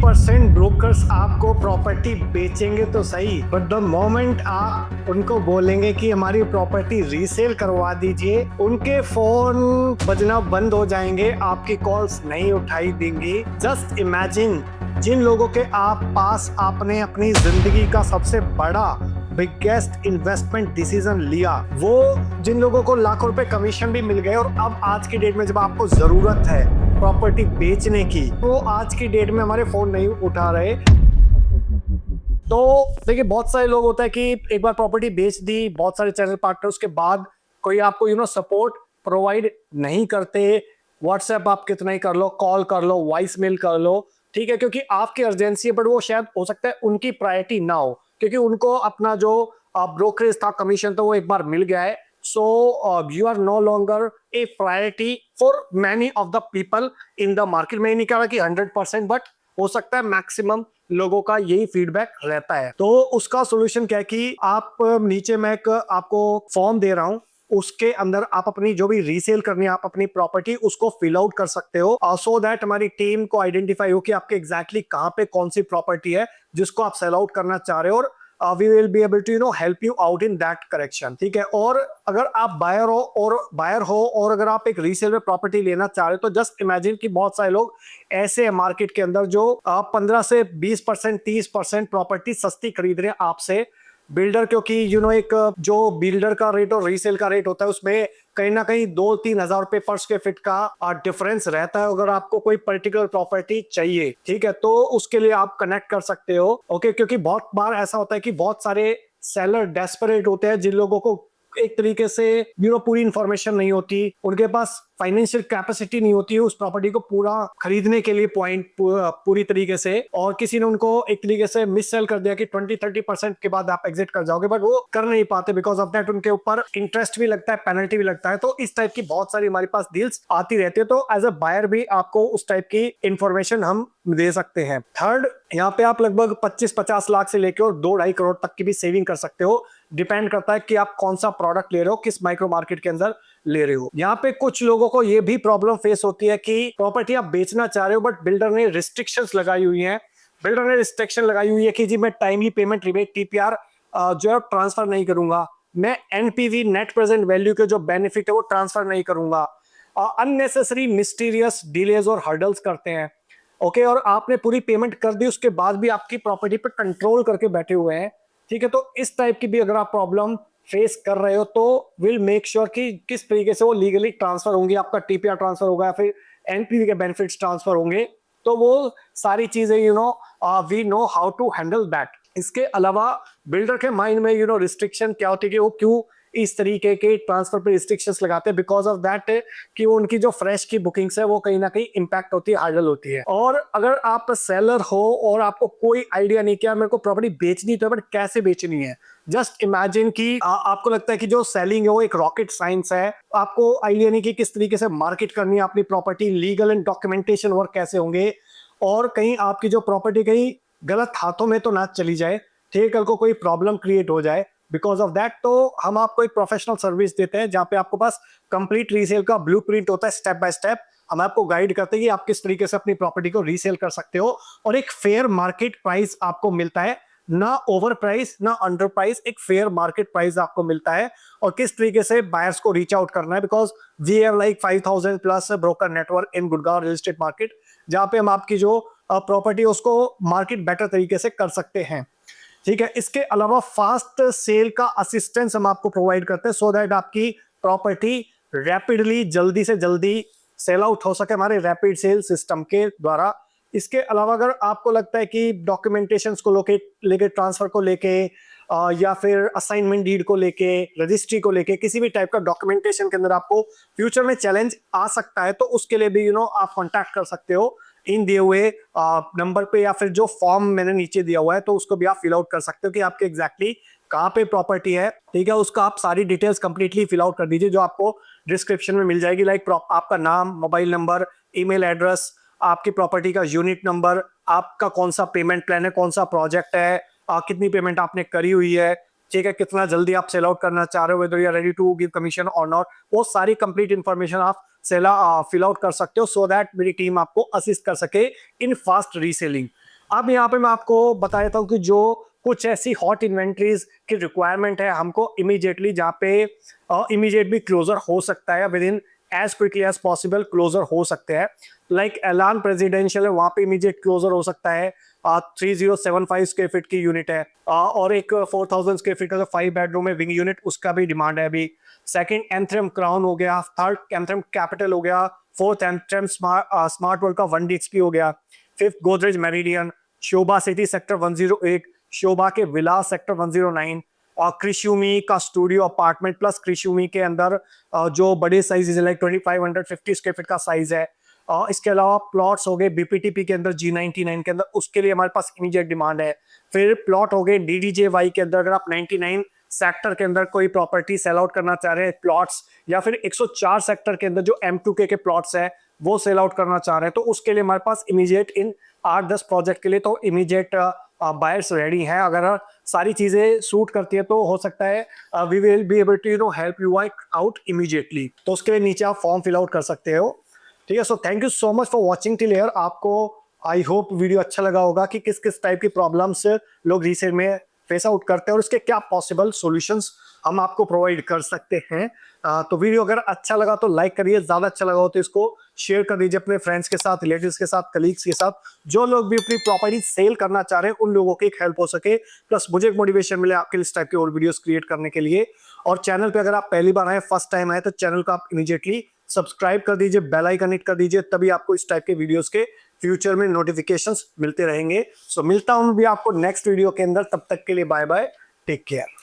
100% brokers आपको property बेचेंगे तो सही, बट द मोमेंट आप उनको बोलेंगे कि हमारी प्रॉपर्टी रीसेल करवा दीजिए, उनके फोन बजना बंद हो जाएंगे, आपकी कॉल्स नहीं उठाई देंगी। जस्ट इमेजिन जिन लोगों के आप पास आपने अपनी जिंदगी का सबसे बड़ा बिगेस्ट इन्वेस्टमेंट डिसीजन लिया, वो जिन लोगों को लाखों रुपए कमीशन भी मिल गए, और अब आज की डेट में जब आपको जरूरत है प्रॉपर्टी बेचने की, वो आज की डेट में हमारे फोन नहीं उठा रहे। तो देखिए, बहुत सारे लोग होता है कि एक बार प्रॉपर्टी बेच दी, बहुत सारे चैनल पार्टनर्स के बाद कोई आपको सपोर्ट प्रोवाइड नहीं करते। व्हाट्सएप आप कितना ही कर लो, कॉल कर लो, वॉइस मेल कर लो, ठीक है, क्योंकि आपकी अर्जेंसी है, बट वो शायद हो सकता है उनकी प्रायोरिटी ना हो, क्योंकि उनको अपना जो ब्रोकरेज था, कमीशन था, वो एक बार मिल गया है। So you are no longer a priority for many of the people in the market. मैं नहीं कह रहा कि 100%, बट हो सकता है मैक्सिमम लोगों का यही फीडबैक रहता है। तो उसका सोल्यूशन क्या है कि आप नीचे मैं एक आपको फॉर्म दे रहा हूं, उसके अंदर आप अपनी जो भी रीसेल करनी है, आप अपनी प्रॉपर्टी उसको फिल आउट कर सकते हो, सो दैट हमारी टीम को आइडेंटिफाई हो कि आपके एग्जैक्टली कहां पे कौन सी प्रॉपर्टी है जिसको आप सेल आउट करना चाह रहे हो, और we will be able to help you out in that correction. ठीक है, और अगर आप बायर हो और अगर आप एक रीसेल में प्रॉपर्टी लेना चाह रहे हो, तो जस्ट इमेजिन कि बहुत सारे लोग ऐसे हैं मार्केट के अंदर जो 15 से 20%, 30% प्रॉपर्टी सस्ती खरीद रहे हैं आपसे। बिल्डर, क्योंकि एक जो बिल्डर का रेट और रीसेल का रेट होता है, उसमें कहीं ना कहीं 2-3 हजार रुपए पर स्क्वायर फीट का डिफरेंस रहता है। अगर आपको कोई पर्टिकुलर प्रॉपर्टी चाहिए, ठीक है, तो उसके लिए आप कनेक्ट कर सकते हो। ओके, क्योंकि बहुत बार ऐसा होता है कि बहुत सारे सेलर डेस्परेट होते हैं, जिन लोगों को एक तरीके से पूरी इंफॉर्मेशन नहीं होती, उनके पास फाइनेंशियल कैपेसिटी नहीं होती है उस प्रॉपर्टी को पूरा खरीदने के लिए पूरी तरीके से, और किसी ने उनको एक तरीके से मिस सेल कर दिया कि 20-30% के बाद आप एग्जिट कर जाओगे, बट वो कर नहीं पाते। बिकॉज ऑफ दैट उनके ऊपर इंटरेस्ट भी लगता है, पेनल्टी भी लगता है। तो इस टाइप की बहुत सारी हमारे पास डील्स आती रहती है। तो एज अ बायर भी आपको उस टाइप की इंफॉर्मेशन हम दे सकते हैं। थर्ड, यहाँ पे आप लगभग 25-50 लाख से लेकर और 2-2.5 करोड़ तक की भी सेविंग कर सकते हो। डिपेंड करता है कि आप कौन सा प्रोडक्ट ले रहे हो, किस माइक्रो मार्केट के अंदर ले रहे हो। यहाँ पे कुछ लोगों को ये भी प्रॉब्लम फेस होती है कि प्रॉपर्टी आप बेचना चाह रहे हो, बट बिल्डर ने रिस्ट्रिक्शंस लगाई हुई हैं। बिल्डर ने रिस्ट्रिक्शन लगाई हुई है कि जी मैं टाइमली पेमेंट, रिबेट, टीपीआर जो है ट्रांसफर नहीं करूंगा, मैं एनपीवी, नेट प्रेजेंट वैल्यू के जो बेनिफिट है वो ट्रांसफर नहीं करूंगा, अननेसेसरी मिस्टीरियस डिलेज और हर्डल्स करते हैं। ओके, और आपने पूरी पेमेंट कर दी, उसके बाद भी आपकी प्रॉपर्टी पे कंट्रोल करके बैठे हुए हैं। ठीक है, तो इस टाइप की भी अगर आप प्रॉब्लम फेस कर रहे हो, तो विल मेक श्योर कि किस तरीके से वो लीगली ट्रांसफर होंगी, आपका टीपीआर ट्रांसफर होगा या फिर एनपीवी के बेनिफिट्स ट्रांसफर होंगे। तो वो सारी चीजें we know how to handle that. इसके अलावा बिल्डर के माइंड में रिस्ट्रिक्शन क्या होती है कि वो क्यों इस तरीके के ट्रांसफर पे रिस्ट्रिक्शंस लगाते हैं, बिकॉज ऑफ दैट कि वो उनकी जो फ्रेश की बुकिंग्स है वो कहीं ना कहीं इंपैक्ट होती है, हार्डल होती है। और अगर आप सेलर हो और आपको कोई आइडिया नहीं किया मेरे को प्रॉपर्टी बेचनी तो है, बट कैसे बेचनी है, जस्ट इमेजिन कि आपको लगता है कि जो सेलिंग है वो एक रॉकेट साइंस है, आपको आइडिया नहीं कि किस तरीके से मार्केट करनी है अपनी property, legal and documentation work कैसे होंगे, और कहीं आपकी जो प्रॉपर्टी कहीं गलत हाथों में तो ना चली जाए, ठीक है, कल को कोई प्रॉब्लम क्रिएट हो जाए बिकॉज ऑफ दैट। तो हम आपको एक प्रोफेशनल सर्विस देते हैं जहां पे आपको पास कंप्लीट रीसेल का ब्लूप्रिंट होता है, स्टेप बाय स्टेप हम आपको गाइड करते हैं कि आप किस तरीके से अपनी प्रॉपर्टी को रीसेल कर सकते हो, और एक फेयर मार्केट प्राइस आपको मिलता है, ना ओवर प्राइस ना अंडर प्राइस, एक फेयर मार्केट प्राइस आपको मिलता है। और किस तरीके से बायर्स को रीच आउट करना है, because we have like 5000 plus broker network in Gurgaon real estate market, जहां पे हम आपकी जो प्रॉपर्टी उसको मार्केट बेटर तरीके से कर सकते हैं। ठीक है, इसके अलावा फास्ट सेल का असिस्टेंस हम आपको प्रोवाइड करते हैं, सो दैट आपकी प्रॉपर्टी रैपिडली, जल्दी से जल्दी सेल आउट हो सके हमारे रैपिड सेल सिस्टम के द्वारा। इसके अलावा अगर आपको लगता है कि डॉक्यूमेंटेशन को लेके, ट्रांसफर को लेके, या फिर असाइनमेंट डीड को लेके, रजिस्ट्री को लेके, किसी भी टाइप का डॉक्यूमेंटेशन के अंदर आपको फ्यूचर में चैलेंज आ सकता है, तो उसके लिए भी आप कॉन्टैक्ट कर सकते हो इन दिए हुए नंबर पे, या फिर जो फॉर्म मैंने नीचे दिया हुआ है तो उसको भी आप फिल आउट कर सकते हो कि आपके एग्जैक्टली कहाँ पे प्रॉपर्टी है। ठीक है, उसका आप सारी डिटेल्स कंप्लीटली फिल आउट कर दीजिए, जो आपको डिस्क्रिप्शन में मिल जाएगी, लाइक आपका नाम, मोबाइल नंबर, ईमेल एड्रेस, आपकी प्रॉपर्टी का यूनिट नंबर, आपका कौन सा पेमेंट प्लान है, कौन सा प्रोजेक्ट है, कितनी पेमेंट आपने करी हुई है, ठीक है, कितना जल्दी आप सेल आउट करना चाह रहे हो, whether you are ready to give commission और नॉट, वो सारी कंप्लीट इन्फॉर्मेशन आप फिल आउट कर सकते हो, सो दैट मेरी टीम आपको असिस्ट कर सके इन फास्ट रीसेलिंग। अब यहाँ पे मैं आपको बता देता हूँ कि जो कुछ ऐसी हॉट इन्वेंट्रीज की रिक्वायरमेंट है हमको इमीडिएटली, जहाँ पे इमीडिएट भी क्लोजर हो सकता है, within as quickly as possible closure हो सकते हैं। लाइक एलान प्रेसिडेंशियल है, वहां पे इमीडिएट क्लोजर हो सकता है। 3075 स्क्वायर फीट की यूनिट है, और एक 4000 स्क्वायर फीट का जो 5 बेडरूम है विंग यूनिट, उसका भी डिमांड है अभी। सेकंड एंथ्रम क्राउन हो गया, थर्ड एंथ्रम कैपिटल हो गया, फोर्थ एंथ्रम स्मार्ट वर्ल्ड का 1 DHP हो गया, फिफ्थ गोदरेज मेरिडियन, शोभा सिटी सेक्टर 108, शोभा के विलास सेक्टर 109, और क्रिशुमी का स्टूडियो अपार्टमेंट प्लस क्रिशुमी के अंदर जो बड़े साइज लाइक 2550 स्क्वायर फीट का साइज है। इसके अलावा प्लॉट्स हो गए BPTP के अंदर, G99 के अंदर, उसके लिए हमारे पास इमीडिएट डिमांड है। फिर प्लॉट हो गए DDJY के अंदर, अगर आप 99 सेक्टर के अंदर कोई प्रॉपर्टी सेल आउट करना चाह रहे हैं प्लॉट्स, या फिर 104 सेक्टर के अंदर जो M2K के प्लॉट्स है वो सेल आउट करना चाह रहे हैं, तो उसके लिए हमारे पास इमीडिएट इन 8-10 प्रोजेक्ट के लिए तो इमीडिएट बायर्स रेडी हैं। अगर सारी चीजें सूट करती है तो हो सकता है we will be able to help you out immediately. तो उसके लिए नीचे आप फॉर्म फिल आउट कर सकते हो। ठीक है, so thank you so much for watching till here. आपको आई होप वीडियो अच्छा लगा होगा कि किस किस टाइप की प्रॉब्लम्स लोग रीसेल में फेस आउट करते हैं और उसके क्या पॉसिबल सॉल्यूशंस हम आपको प्रोवाइड कर सकते हैं। तो वीडियो अगर अच्छा लगा तो लाइक करिए, ज्यादा अच्छा लगा हो तो इसको शेयर कर दीजिए अपने फ्रेंड्स के साथ, रिलेटिव्स के साथ, कलीग्स के साथ, जो लोग भी अपनी प्रॉपर्टी सेल करना चाह रहे हैं उन लोगों की एक हेल्प हो सके, प्लस मुझे एक मोटिवेशन मिले आपके इस टाइप के और वीडियोस क्रिएट करने के लिए। और चैनल पे अगर आप पहली बार आए, फर्स्ट टाइम आए, तो चैनल को आप इमीडिएटली सब्सक्राइब कर दीजिए, बेल आइकन हिट कर दीजिए, तभी आपको इस टाइप के वीडियोस के फ्यूचर में नोटिफिकेशंस मिलते रहेंगे। सो मिलता हूं भी आपको नेक्स्ट वीडियो के अंदर, तब तक के लिए बाय बाय, टेक केयर।